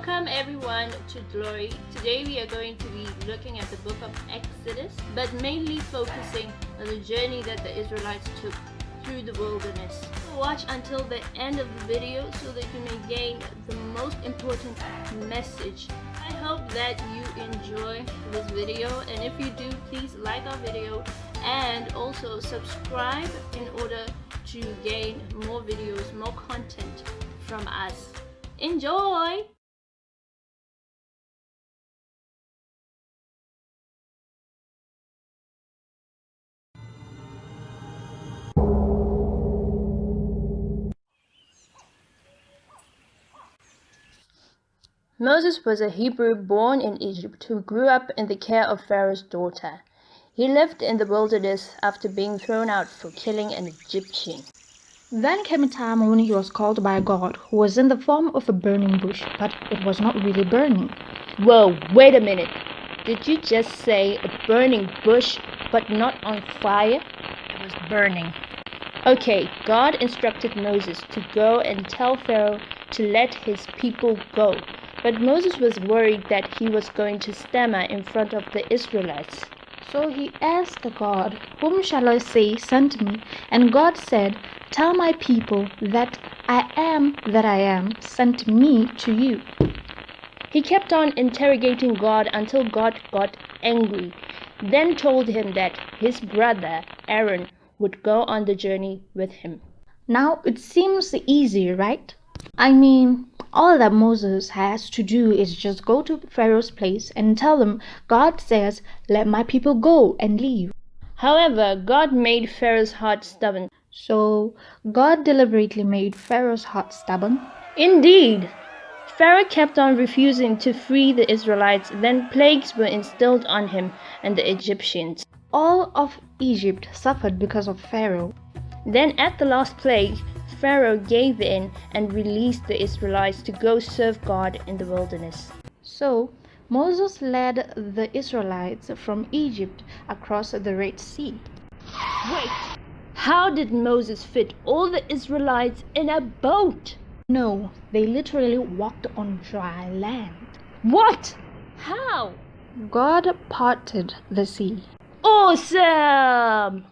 Welcome everyone to Glory. Today we are going to be looking at the book of Exodus, but mainly focusing on the journey that the Israelites took through the wilderness. Watch until the end of the video so that you may gain the most important message. I hope that you enjoy this video, and if you do, please like our video and also subscribe in order to gain more videos, more content from us. Enjoy! Moses was a Hebrew born in Egypt who grew up in the care of Pharaoh's daughter. He lived in the wilderness after being thrown out for killing an Egyptian. Then came a time when he was called by God, who was in the form of a burning bush, but it was not really burning. Whoa, wait a minute. Did you just say a burning bush, but not on fire? It was burning. Okay, God instructed Moses to go and tell Pharaoh to let his people go. But Moses was worried that he was going to stammer in front of the Israelites. So he asked God, "Whom shall I say sent me?" And God said, "Tell my people that I am sent me to you." He kept on interrogating God until God got angry, then told him that his brother Aaron would go on the journey with him. Now it seems easy, right? I mean, all that Moses has to do is just go to Pharaoh's place and tell him, "God says, let my people go and leave." However, God made Pharaoh's heart stubborn. So God deliberately made Pharaoh's heart stubborn? Indeed! Pharaoh kept on refusing to free the Israelites, then plagues were instilled on him and the Egyptians. All of Egypt suffered because of Pharaoh. Then at the last plague, Pharaoh gave in and released the Israelites to go serve God in the wilderness. So Moses led the Israelites from Egypt across the Red Sea. Wait! How did Moses fit all the Israelites in a boat? No, they literally walked on dry land. What? How? God parted the sea. Awesome!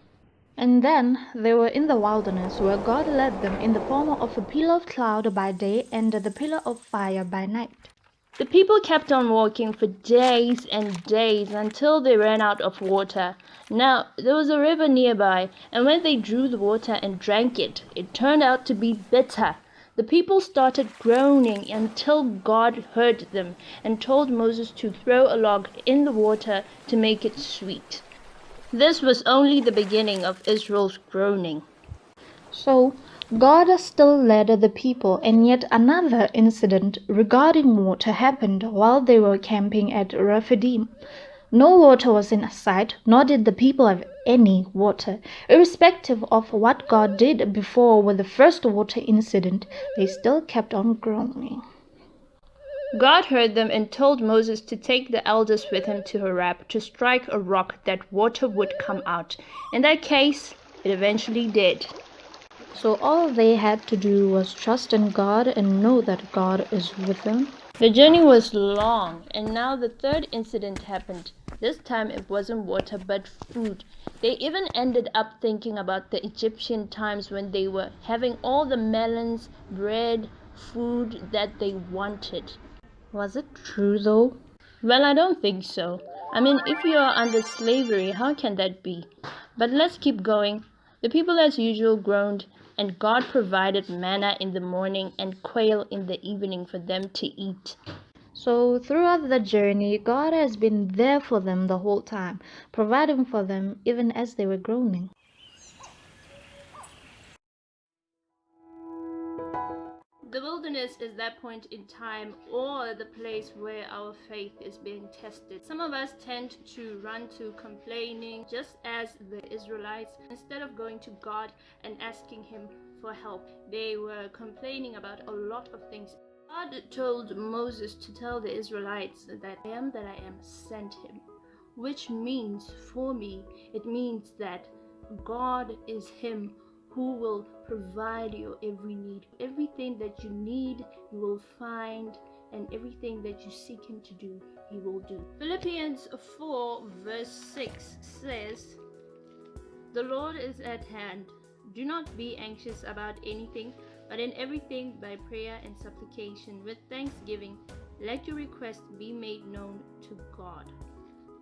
And then they were in the wilderness, where God led them in the form of a pillar of cloud by day and the pillar of fire by night. The people kept on walking for days and days until they ran out of water. Now, there was a river nearby, and when they drew the water and drank it, it turned out to be bitter. The people started groaning until God heard them and told Moses to throw a log in the water to make it sweet. This was only the beginning of Israel's groaning. So God still led the people, and yet another incident regarding water happened while they were camping at Rephidim. No water was in sight, nor did the people have any water. Irrespective of what God did before with the first water incident, they still kept on groaning. God heard them and told Moses to take the elders with him to Horeb to strike a rock that water would come out. In that case, it eventually did. So all they had to do was trust in God and know that God is with them. The journey was long, and now the third incident happened. This time it wasn't water but food. They even ended up thinking about the Egyptian times when they were having all the melons, bread, food that they wanted. Was it true though? Well, I don't think so. I mean, if you are under slavery, how can that be? But let's keep going. The people as usual groaned, and God provided manna in the morning and quail in the evening for them to eat. So throughout the journey, God has been there for them the whole time, providing for them even as they were groaning. The wilderness is that point in time or the place where our faith is being tested. Some of us tend to run to complaining, just as the Israelites. Instead of going to God and asking Him for help, they were complaining about a lot of things. God told Moses to tell the Israelites that I am sent him, which means for me, it means that God is Him who will provide your every need. Everything that you need, you will find and everything that you seek Him to do, He will do. Philippians 4 verse 6 says, "The Lord is at hand. Do not be anxious about anything, but in everything by prayer and supplication with thanksgiving, let your requests be made known to God."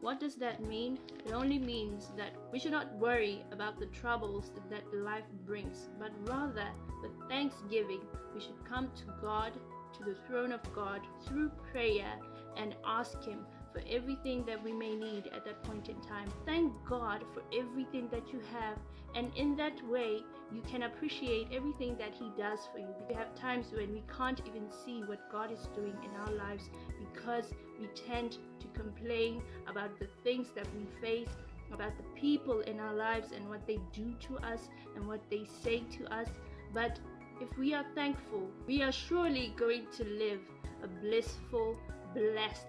What does that mean? It only means that we should not worry about the troubles that life brings, but rather with thanksgiving we should come to God, to the throne of God through prayer, and ask Him for everything that we may need at that point in time. Thank God for everything that you have, and in that way you can appreciate everything that He does for you. We have times when we can't even see what God is doing in our lives because we tend to complain about the things that we face, about the people in our lives and what they do to us and what they say to us. But if we are thankful, we are surely going to live a blissful, blessed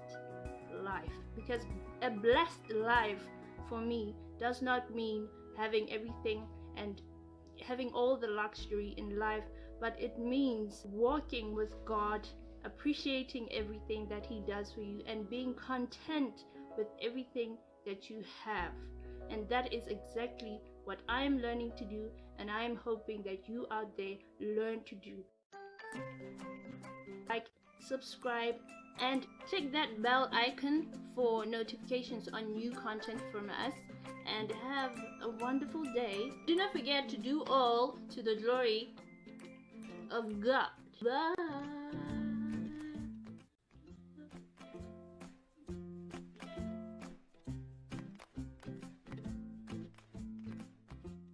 life. Because a blessed life for me does not mean having everything and having all the luxury in life, but it means walking with God, appreciating everything that He does for you, and being content with everything that you have. And that is exactly what I am learning to do, and I am hoping that you out there learn to do. Like, subscribe, and click that bell icon for notifications on new content from us, and have a wonderful day. Do not forget to do all to the glory of God. Bye.